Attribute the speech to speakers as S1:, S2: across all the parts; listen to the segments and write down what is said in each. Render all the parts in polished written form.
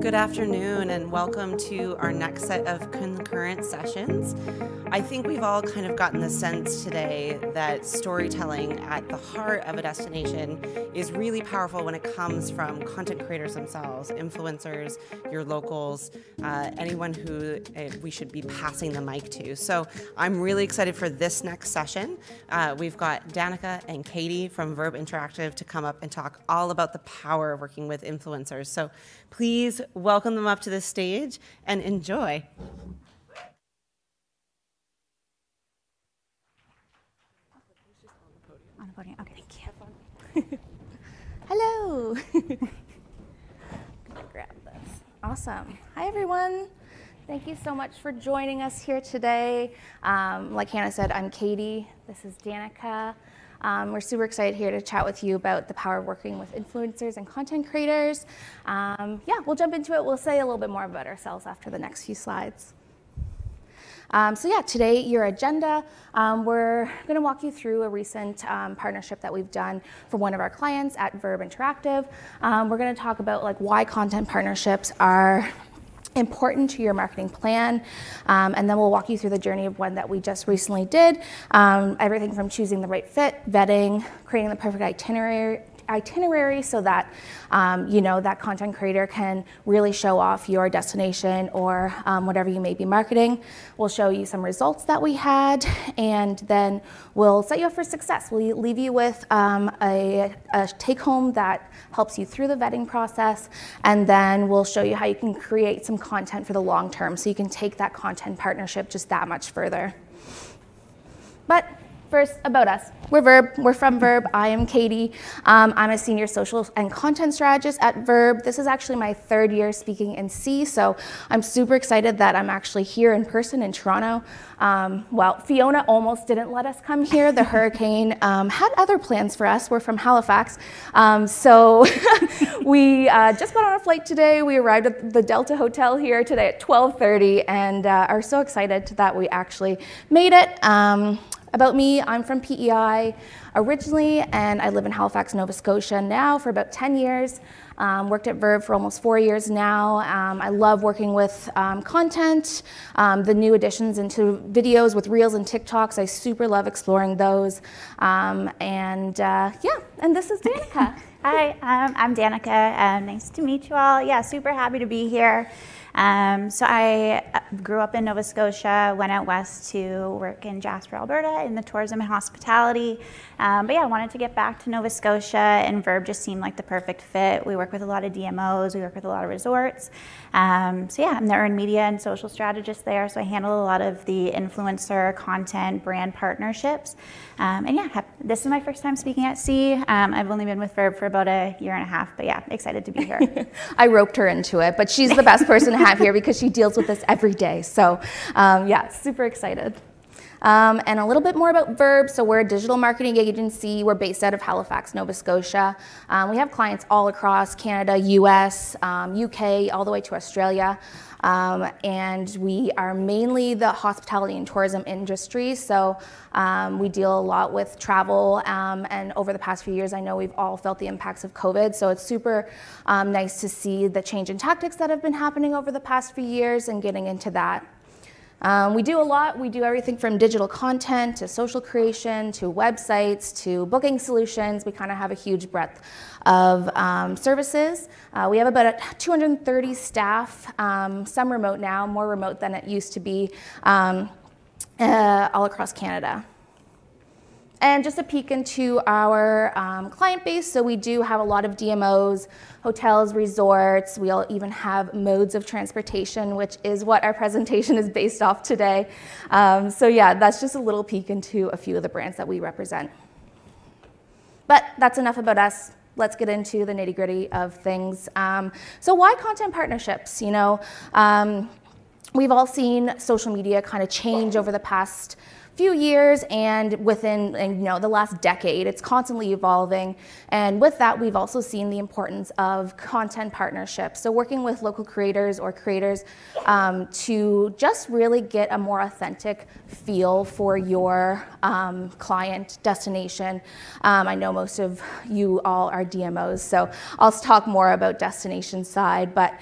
S1: Good afternoon and welcome to our next set of concurrent sessions. I think we've all kind of gotten the sense today that storytelling at the heart of a destination is really powerful when it comes from content creators themselves, influencers, your locals, anyone who we should be passing the mic to. So I'm really excited for this next session. We've got Danika and Katie from VERB Interactive to come up and talk all about the power of working with influencers. So please welcome them up to the stage and enjoy.
S2: On the podium. Okay, thank you. Hello. Gonna grab this. Awesome. Hi, everyone. Thank you so much for joining us here today. Like Hannah said, I'm Katie. This is Danika. We're super excited here to chat with you about the power of working with influencers and content creators. Yeah, we'll jump into it. We'll say a little bit more about ourselves after the next few slides. So yeah, today, your agenda, we're going to walk you through a recent partnership that we've done for one of our clients at VERB Interactive. We're going to talk about why content partnerships are important to your marketing plan, and then we'll walk you through the journey of one that we just recently did. Everything from choosing the right fit, vetting, creating the perfect itinerary so that that content creator can really show off your destination or whatever you may be marketing. We'll show you some results that we had, and then we'll set you up for success. We'll leave you with a take-home that helps you through the vetting process, and then we'll show you how you can create some content for the long term so you can take that content partnership just that much further. But first, about us. We're VERB. We're from VERB. I am Katie. I'm a senior social and content strategist at VERB. This is actually my third year speaking in C, so I'm super excited that I'm actually here in person in Toronto. Well, Fiona almost didn't let us come here. The hurricane had other plans for us. We're from Halifax. So we just got on a flight today. We arrived at the Delta Hotel here today at 12:30 and are so excited that we actually made it. About me, I'm from PEI originally, and I live in Halifax, Nova Scotia now for about 10 years. Worked at VERB for almost 4 years now. I love working with content, the new additions into videos with Reels and TikToks. I super love exploring those. Yeah, and this is Danika.
S3: Hi, I'm Danika. Nice to meet you all. Yeah, super happy to be here. So I grew up in Nova Scotia, went out west to work in Jasper, Alberta in the tourism and hospitality. But yeah, I wanted to get back to Nova Scotia, and VERB just seemed like the perfect fit. We work with a lot of DMOs, we work with a lot of resorts. So yeah, I'm the earned media and social strategist there, so I handle a lot of the influencer, content, brand partnerships. And yeah, this is my first time speaking at Sea. I've only been with VERB for about a year and a half, but yeah, excited to be here.
S2: I roped her into it, but she's the best person to have here because she deals with this every day. So yeah, super excited. And a little bit more about VERB. So we're a digital marketing agency. We're based out of Halifax, Nova Scotia. We have clients all across Canada, US, UK, all the way to Australia. And we are mainly the hospitality and tourism industry. So we deal a lot with travel. And over the past few years, I know we've all felt the impacts of COVID. So it's super nice to see the change in tactics that have been happening over the past few years and getting into that. We do a lot. We do everything from digital content to social creation to websites to booking solutions. We kind of have a huge breadth of services. We have about 230 staff, some remote now, more remote than it used to be, all across Canada. And just a peek into our client base. So we do have a lot of DMOs, hotels, resorts. We'll even have modes of transportation, which is what our presentation is based off today. So yeah, that's just a little peek into a few of the brands that we represent. But that's enough about us. Let's get into the nitty-gritty of things. So why content partnerships? We've all seen social media kind of change over the past few years and within the last decade. It's constantly evolving. And with that, we've also seen the importance of content partnerships. So working with local creators or creators to just really get a more authentic feel for your client destination. I know most of you all are DMOs, so I'll talk more about destination side, but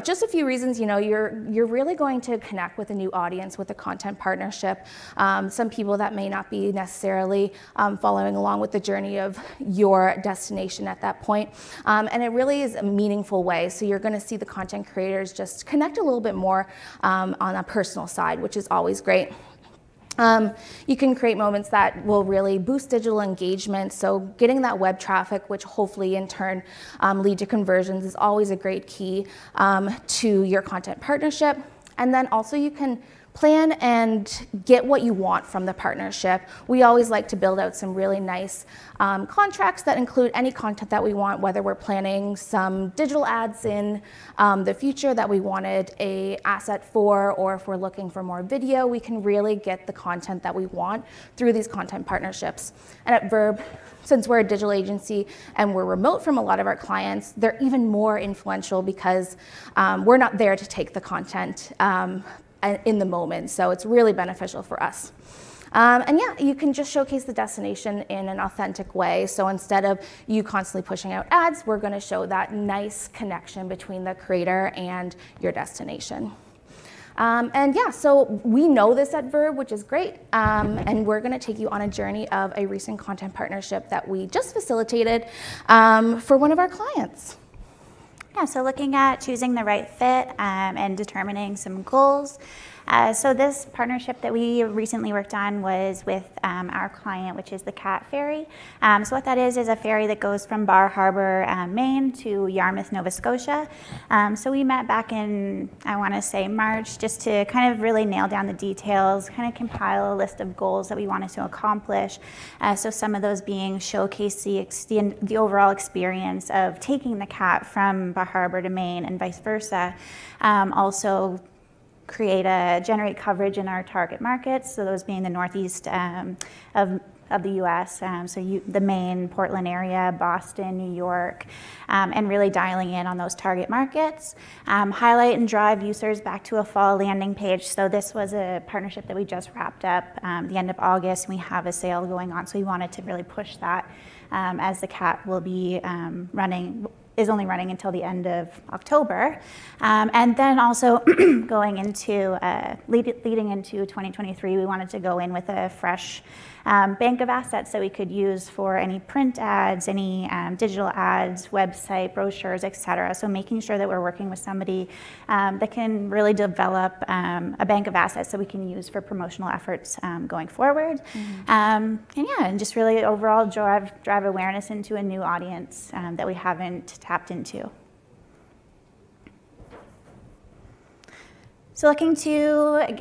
S2: just a few reasons, you're really going to connect with a new audience with a content partnership. Some people that may not be necessarily following along with the journey of your destination at that point. And it really is a meaningful way. So you're going to see the content creators just connect a little bit more on a personal side, which is always great. You can create moments that will really boost digital engagement. So getting that web traffic, which hopefully in turn lead to conversions, is always a great key to your content partnership. And then also you can plan and get what you want from the partnership. We always like to build out some really nice contracts that include any content that we want, whether we're planning some digital ads in the future that we wanted an asset for, or if we're looking for more video, we can really get the content that we want through these content partnerships. And at VERB, since we're a digital agency and we're remote from a lot of our clients, they're even more influential because we're not there to take the content in the moment. So it's really beneficial for us. And yeah, you can just showcase the destination in an authentic way. So instead of you constantly pushing out ads, we're going to show that nice connection between the creator and your destination. And yeah, so we know this at VERB, which is great. And we're going to take you on a journey of a recent content partnership that we just facilitated for one of our clients.
S3: Yeah, so looking at choosing the right fit and determining some goals. So this partnership that we recently worked on was with our client, which is the Cat Ferry. So what that is a ferry that goes from Bar Harbor, Maine to Yarmouth, Nova Scotia. So we met back in, I want to say March, just to kind of really nail down the details, kind of compile a list of goals that we wanted to accomplish. So some of those being showcase the overall experience of taking the Cat from Bar Harbor to Maine and vice versa. Also generate coverage in our target markets, so those being the northeast of the U.S., the Maine, Portland area, Boston, New York, and really dialing in on those target markets. Highlight and drive users back to a fall landing page. So this was a partnership that we just wrapped up the end of August. We have a sale going on, so we wanted to really push that as the Cat will be is only running until the end of October. And then also going into, leading into 2023, we wanted to go in with a fresh bank of assets that we could use for any print ads, any digital ads, website, brochures, etc. So making sure that we're working with somebody that can really develop a bank of assets that we can use for promotional efforts going forward. And just really overall drive awareness into a new audience that we haven't tapped into. So looking to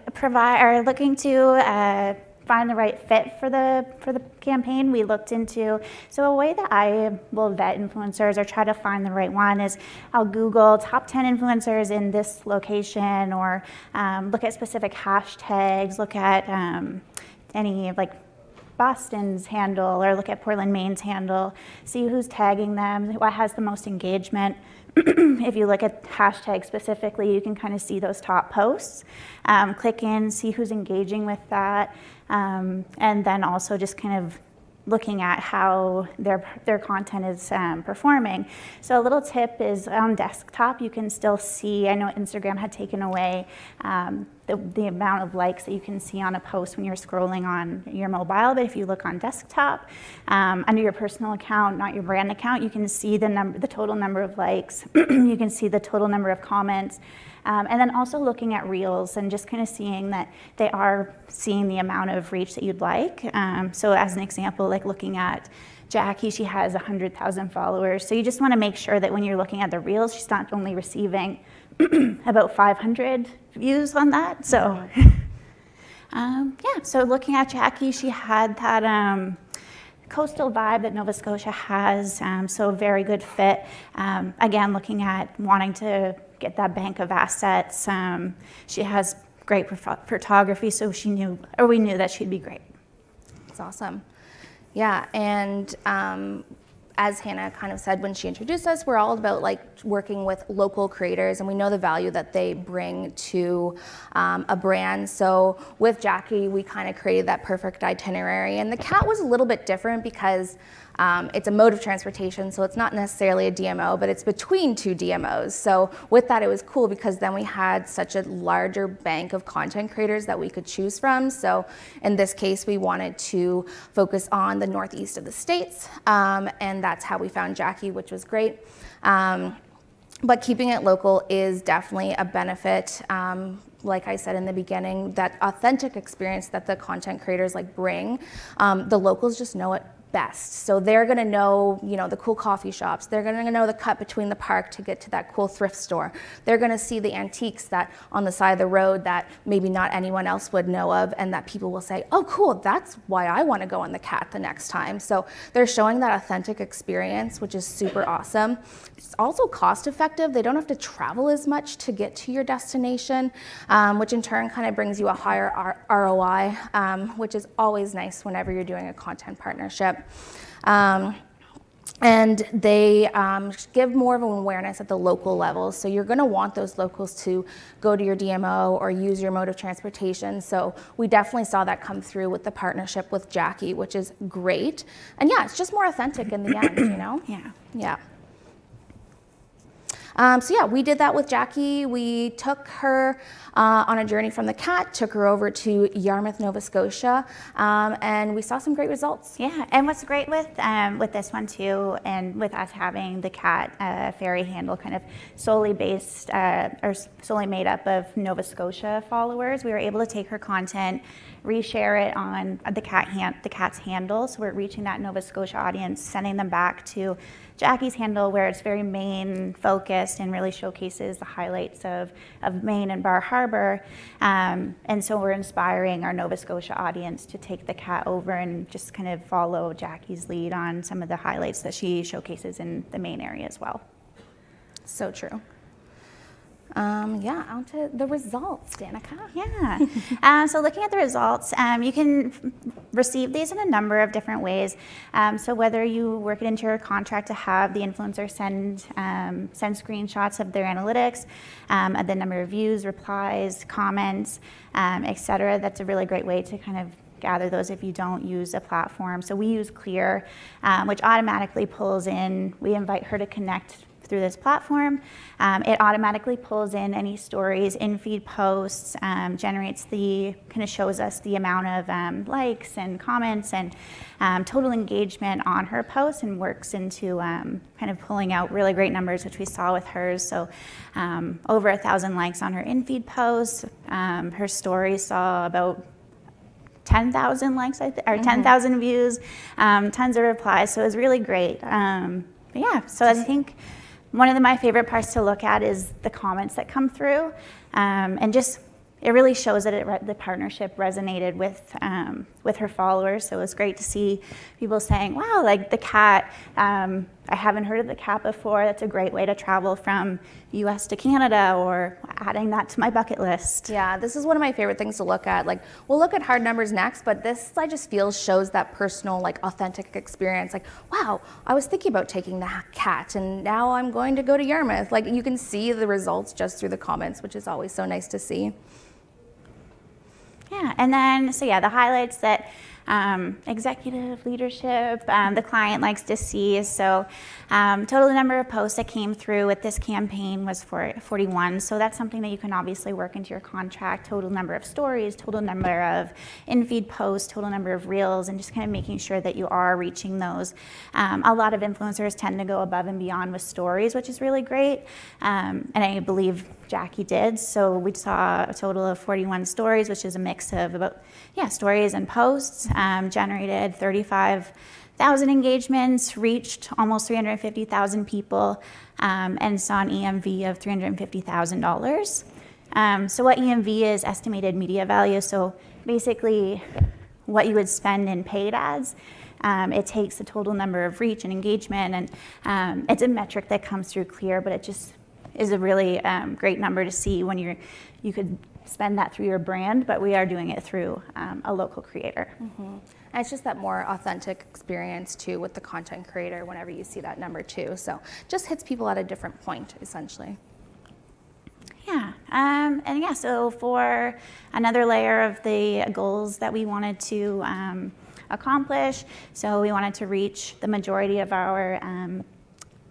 S3: find the right fit for the campaign, we looked into, so a way that I will vet influencers or try to find the right one is I'll Google top 10 influencers in this location, or look at specific hashtags, look at any like Boston's handle, or look at Portland, Maine's handle, see who's tagging them, what has the most engagement. If you look at hashtags specifically, you can kind of see those top posts. Click in, see who's engaging with that, and then also just kind of looking at how their content is performing. So a little tip is on desktop, you can still see, I know Instagram had taken away the amount of likes that you can see on a post when you're scrolling on your mobile, but if you look on desktop, under your personal account, not your brand account, you can see the total number of likes, you can see the total number of comments, and then also looking at Reels and just kind of seeing that they are seeing the amount of reach that you'd like. So as an example, like looking at Jackie, she has 100,000 followers. So you just want to make sure that when you're looking at the Reels, she's not only receiving about 500 views on that. So so looking at Jackie, she had that coastal vibe that Nova Scotia has, so very good fit. Again, looking at wanting to get that bank of assets. She has great photography, so she knew, or we knew that she'd be great.
S2: That's awesome. Yeah, and as Hannah kind of said when she introduced us, we're all about like working with local creators, and we know the value that they bring to a brand. So with Jackie, we kind of created that perfect itinerary, and the cat was a little bit different because it's a mode of transportation, so it's not necessarily a DMO, but it's between two DMOs. So with that, it was cool because then we had such a larger bank of content creators that we could choose from. So in this case, we wanted to focus on the northeast of the states, and that's how we found Jackie, which was great. But keeping it local is definitely a benefit. Like I said in the beginning, that authentic experience that the content creators like bring, the locals just know it best. So they're gonna know, you know, the cool coffee shops. They're gonna know the cut between the park to get to that cool thrift store. They're gonna see the antiques that on the side of the road that maybe not anyone else would know of, and that people will say, oh cool, that's why I wanna go on the cat the next time. So they're showing that authentic experience, which is super awesome. It's also cost effective. They don't have to travel as much to get to your destination, which in turn kind of brings you a higher ROI, which is always nice whenever you're doing a content partnership. And they give more of an awareness at the local level. So you're going to want those locals to go to your DMO or use your mode of transportation. So we definitely saw that come through with the partnership with Jackie, which is great. And yeah, it's just more authentic in the end, you know?
S3: Yeah.
S2: Yeah. So yeah, we did that with Jackie. We took her on a journey from the cat, took her over to Yarmouth, Nova Scotia, and we saw some great results.
S3: Yeah, and what's great with this one too, and with us having the cat ferry handle kind of solely based or solely made up of Nova Scotia followers, we were able to take her content, reshare it on the cat's handle, so we're reaching that Nova Scotia audience, sending them back to Jackie's handle where it's very Maine focused and really showcases the highlights of Maine and Bar Harbor. And so we're inspiring our Nova Scotia audience to take the cat over and just kind of follow Jackie's lead on some of the highlights that she showcases in the Maine area as well.
S2: So true. Yeah, on to the results, Danika.
S3: Yeah, so looking at the results, you can receive these in a number of different ways. So whether you work it into your contract to have the influencer send screenshots of their analytics, of the number of views, replies, comments, etc. That's a really great way to kind of gather those if you don't use a platform. So we use Clear, which automatically pulls in, we invite her to connect through this platform. It automatically pulls in any stories, in-feed posts, generates kind of shows us the amount of likes and comments and total engagement on her posts, and works into kind of pulling out really great numbers, which we saw with hers. So over 1,000 likes on her in-feed posts. Her stories saw about 10,000 likes, or 10,000 views, tons of replies. So it was really great. But yeah, so I think one of my favorite parts to look at is the comments that come through, and just it really shows that the partnership resonated with her followers. So it was great to see people saying, wow, like the cat, I haven't heard of the cat before. That's a great way to travel from US to Canada, or adding that to my bucket list.
S2: Yeah, this is one of my favorite things to look at. Like, we'll look at hard numbers next, but this I just feel shows that personal, like authentic experience. Like, wow, I was thinking about taking the cat and now I'm going to go to Yarmouth. Like, you can see the results just through the comments, which is always so nice to see.
S3: Yeah, and then, so yeah, the highlights that executive leadership, the client likes to see. So total number of posts that came through with this campaign was 41. So that's something that you can obviously work into your contract. Total number of stories, total number of in-feed posts, total number of reels, and just kind of making sure that you are reaching those. A lot of influencers tend to go above and beyond with stories, which is really great. And I believe Jackie did. So we saw a total of 41 stories, which is a mix of about, stories and posts, generated 35,000 engagements, reached almost 350,000 people, and saw an EMV of $350,000. So what EMV is? Estimated media value. So basically what you would spend in paid ads. It takes the total number of reach and engagement, and it's a metric that comes through Clear, but it just is a really great number to see when you could spend that through your brand, but we are doing it through a local creator.
S2: And it's just that more authentic experience too with the content creator whenever you see that number too. So just hits people at a different point essentially.
S3: Yeah, and yeah, so for another layer of the goals that we wanted to accomplish, so we wanted to reach the majority of our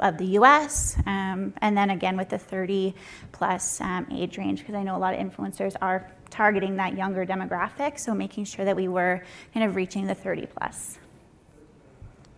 S3: of the U.S. And then again with the 30 plus age range, because I know a lot of influencers are targeting that younger demographic, so making sure that we were kind of reaching the 30 plus.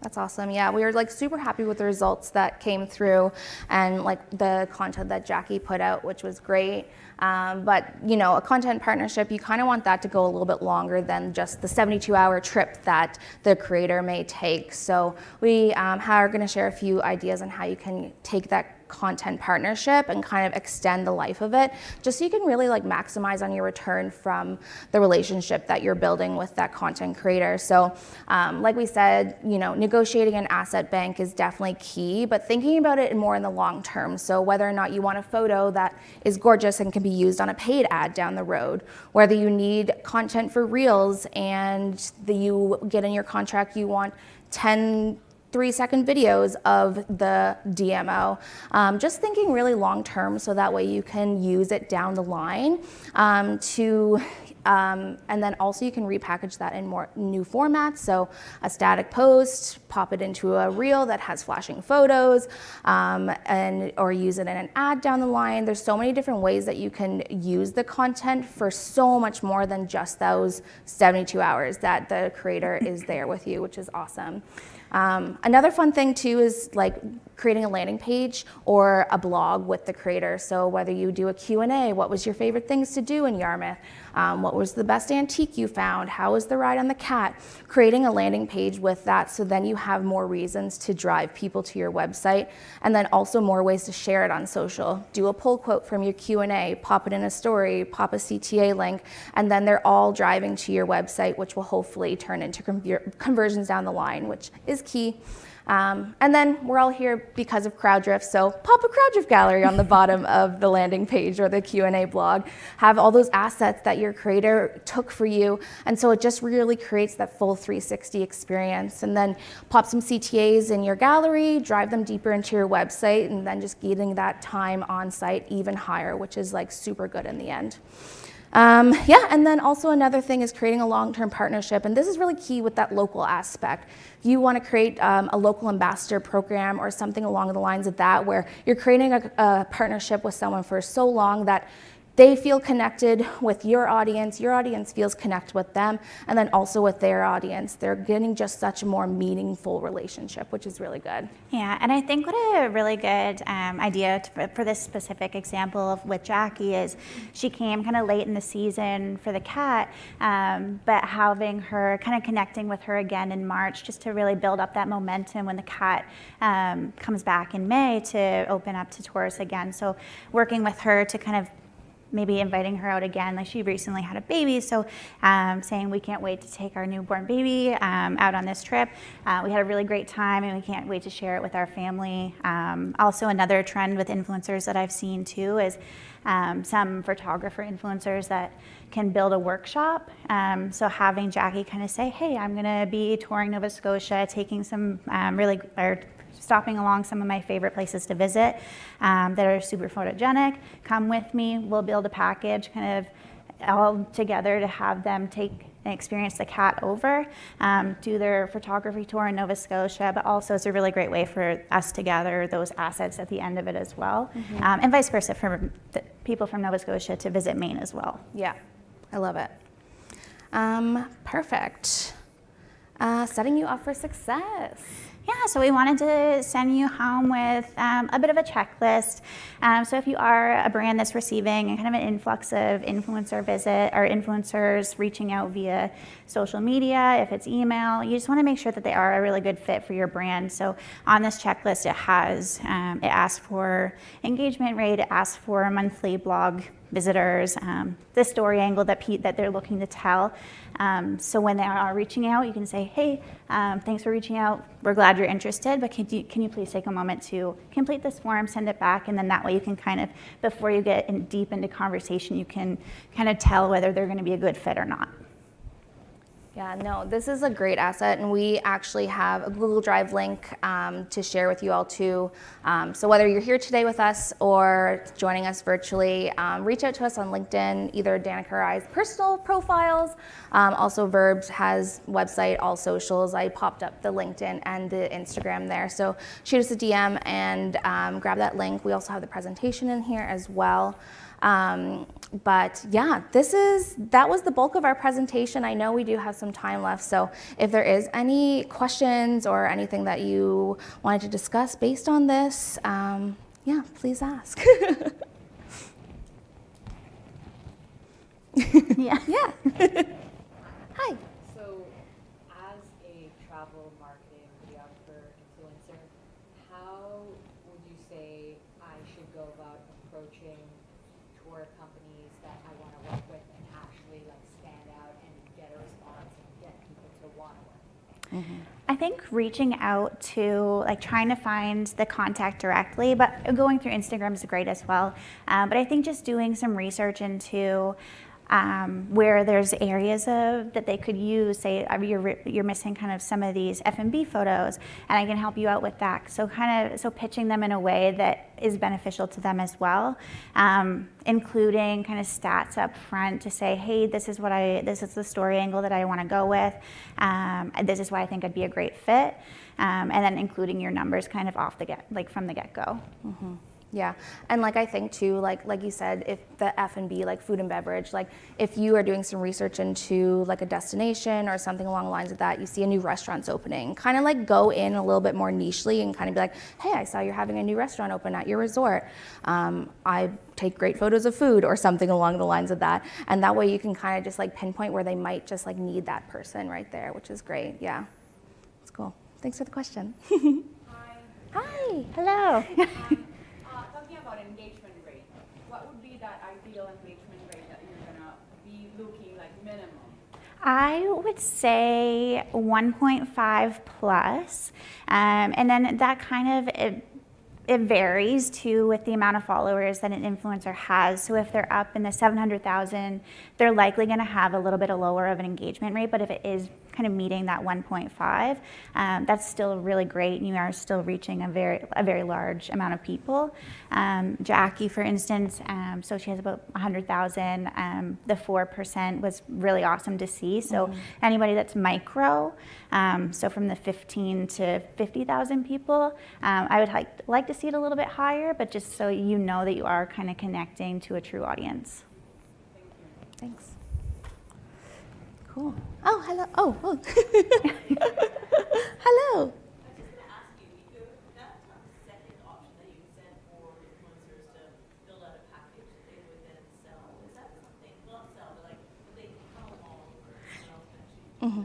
S2: That's awesome. Yeah, we were like super happy with the results that came through and like the content that Jackie put out, which was great. But you know, a content partnership, you kind of want that to go a little bit longer than just the 72-hour trip that the creator may take. So we are going to share a few ideas on how you can take that content partnership and kind of extend the life of it, just so you can really like maximize on your return from the relationship that you're building with that content creator. So like we said, you know, negotiating an asset bank is definitely key, but thinking about it more in the long term. So whether or not you want a photo that is gorgeous and can be used on a paid ad down the road, whether you need content for reels and you get in your contract, you want 10 3-second videos of the DMO. Just thinking really long term so that way you can use it down the line and then also you can repackage that in more new formats. So a static post, pop it into a reel that has flashing photos, or use it in an ad down the line. There's so many different ways that you can use the content for so much more than just those 72 hours that the creator is there with you, which is awesome. Another fun thing too is like creating a landing page or a blog with the creator. So whether you do a Q&A, what was your favorite things to do in Yarmouth? What was the best antique you found? How was the ride on the cat? Creating a landing page with that, so then you have more reasons to drive people to your website, and then also more ways to share it on social. Do a pull quote from your Q&A, pop it in a story, pop a CTA link, and then they're all driving to your website, which will hopefully turn into conversions down the line, which is key. And then we're all here because of Crowdrift, so pop a Crowdrift gallery on the bottom of the landing page or the Q&A blog. Have all those assets that your creator took for you, and so it just really creates that full 360 experience. And then pop some CTAs in your gallery, drive them deeper into your website, and then just getting that time on site even higher, which is like super good in the end. Yeah, and then also another thing is creating a long-term partnership, and this is really key with that local aspect. If you want to create a local ambassador program or something along the lines of that, where you're creating a partnership with someone for so long that they feel connected with your audience feels connected with them, and then also with their audience. They're getting just such a more meaningful relationship, which is really good.
S3: Yeah, and I think what a really good idea for this specific example with Jackie is she came kind of late in the season for the cat, but having her kind of connecting with her again in March just to really build up that momentum when the cat comes back in May to open up to tourists again. So working with her to kind of maybe inviting her out again, like she recently had a baby, so saying we can't wait to take our newborn baby out on this trip. We had a really great time and we can't wait to share it with our family. Also another trend with influencers that I've seen too is some photographer influencers that can build a workshop. So having Jackie kind of say, hey, I'm gonna be touring Nova Scotia, taking some stopping along some of my favorite places to visit that are super photogenic. Come with me, we'll build a package kind of all together to have them take and experience the cat over, do their photography tour in Nova Scotia, but also it's a really great way for us to gather those assets at the end of it as well, and vice versa for the people from Nova Scotia to visit Maine as well.
S2: Yeah, I love it. Perfect. Setting you up for success.
S3: Yeah, so we wanted to send you home with a bit of a checklist. So if you are a brand that's receiving kind of an influx of influencer visit or influencers reaching out via social media, if it's email, you just want to make sure that they are a really good fit for your brand. So on this checklist, it asks for engagement rate, it asks for a monthly blog visitors, the story angle that they're looking to tell. So when they are reaching out, you can say, hey, thanks for reaching out. We're glad you're interested, but can you please take a moment to complete this form, send it back, and then that way you can kind of, before you get deep into conversation, you can kind of tell whether they're going to be a good fit or not.
S2: Yeah, no, this is a great asset, and we actually have a Google Drive link to share with you all too. So whether you're here today with us or joining us virtually, reach out to us on LinkedIn, either Danika or I's personal profiles. Also, VERB has website, all socials. I popped up the LinkedIn and the Instagram there. So shoot us a DM and grab that link. We also have the presentation in here as well. But yeah, that was the bulk of our presentation. I know we do have some time left, so if there is any questions or anything that you wanted to discuss based on this, yeah, please ask.
S3: Yeah.
S2: Yeah. Hi.
S4: So, as a travel marketing videographer, influencer, how would you say I should go about approaching tour companies that I want to work with and actually like stand out and get a response and get people to want to work?
S3: Mm-hmm. I think reaching out to, like, trying to find the contact directly, but going through Instagram is great as well. But I think just doing some research into where there's areas that they could use, say you're missing kind of some of these F&B photos, and I can help you out with that. So pitching them in a way that is beneficial to them as well, including kind of stats up front to say, hey, this is the story angle that I want to go with. This is why I think I'd be a great fit, and then including your numbers kind of from the get-go.
S2: Mm-hmm. Yeah, and like I think too, like you said, if the F&B, like food and beverage, like if you are doing some research into like a destination or something along the lines of that, you see a new restaurant's opening, kind of like go in a little bit more nichely and kind of be like, hey, I saw you're having a new restaurant open at your resort. I take great photos of food or something along the lines of that. And that way you can kind of just like pinpoint where they might just like need that person right there, which is great. Yeah, it's cool. Thanks for the question.
S5: Hi.
S2: Hi.
S3: Hello.
S5: Talking about engagement rate, what would be that ideal engagement rate that you're gonna be looking like minimum?
S3: I would say 1.5 plus, and then that kind of it varies too with the amount of followers that an influencer has. So if they're up in the 700,000, they're likely going to have a little bit lower of an engagement rate. But if it is kind of meeting that 1.5, that's still really great. You are still reaching a very large amount of people. Jackie, for instance, so she has about 100,000. The 4% was really awesome to see. So anybody that's micro, so from the 15 to 50,000 people, I would like to see it a little bit higher, but just so you know that you are kind of connecting to a true audience.
S2: Thanks. Cool. Oh, hello. Oh. Hello.
S6: I was just going to ask you, that second option that you said for influencers to build out a package that they would then sell, is that something, not sell, but like they can come along and actually do that,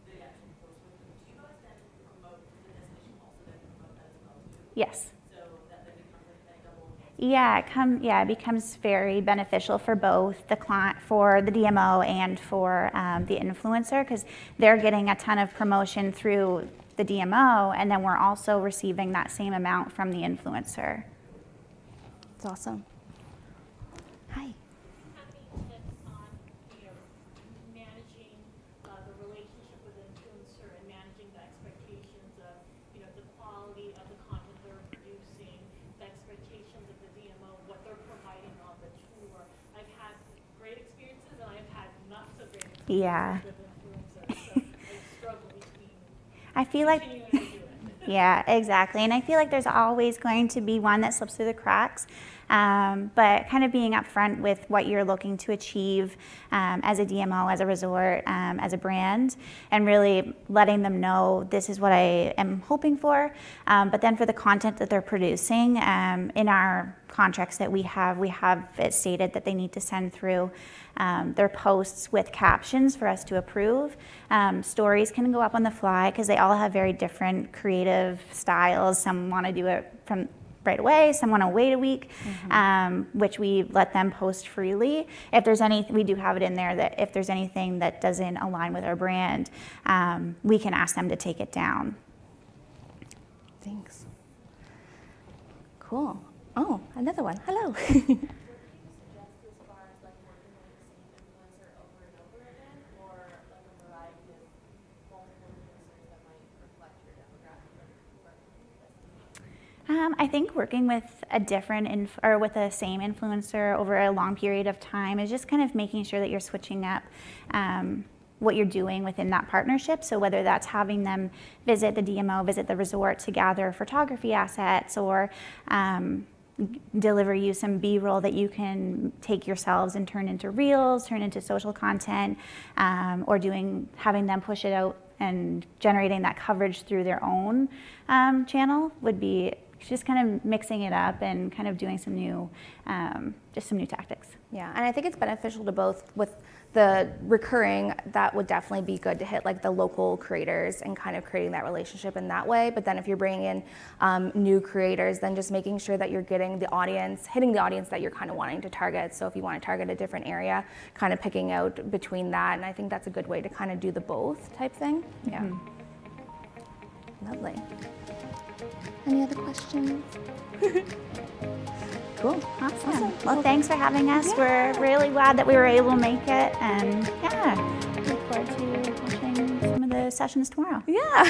S6: the actual post with them? Do you guys then promote the destination also then promote that as well too?
S3: Yes.
S6: So that then becomes like that double.
S3: Yeah, it becomes very beneficial for both the client, for the DMO, and for the influencer, because they're getting a ton of promotion through the DMO, and then we're also receiving that same amount from the influencer.
S2: It's awesome. Hi.
S7: Any tips on, managing the relationship with influencer and managing the expectations of, the quality of the content they're producing, the expectations of the DMO, what they're providing on the tour? I've had great experiences and I've had not so great experiences with influencers, so I struggle between continuing to do it.
S3: Yeah, exactly. And I feel like there's always going to be one that slips through the cracks. But kind of being upfront with what you're looking to achieve as a DMO, as a resort, as a brand, and really letting them know this is what I am hoping for. But then for the content that they're producing, in our contracts that we have it stated that they need to send through their posts with captions for us to approve. Stories can go up on the fly because they all have very different creative styles. Some want to do it from right away, some want to wait a week, which we let them post freely. If there's any, we do have it in there that if there's anything that doesn't align with our brand, we can ask them to take it down.
S2: Thanks. Cool. Oh, another one. Hello.
S7: What do you suggest as far as like working with the same influencer over and over again, or like a variety of multiple influencers that might reflect your demographic or
S3: I think working with a different or with the same influencer over a long period of time is just kind of making sure that you're switching up what you're doing within that partnership. So whether that's having them visit the DMO, visit the resort to gather photography assets, or deliver you some B-roll that you can take yourselves and turn into reels, turn into social content, or having them push it out and generating that coverage through their own channel would be just kind of mixing it up and kind of doing some new, just some new tactics.
S2: Yeah, and I think it's beneficial to both. With the recurring, that would definitely be good to hit like the local creators and kind of creating that relationship in that way. But then if you're bringing in new creators, then just making sure that you're getting the audience, hitting the audience that you're kind of wanting to target. So if you want to target a different area, kind of picking out between that. And I think that's a good way to kind of do the both type thing. Yeah. Lovely. Any other questions? Cool.
S3: Awesome. Well, thanks for having us. Yeah. We're really glad that we were able to make it, and yeah, look forward to watching some of the sessions tomorrow.
S2: Yeah.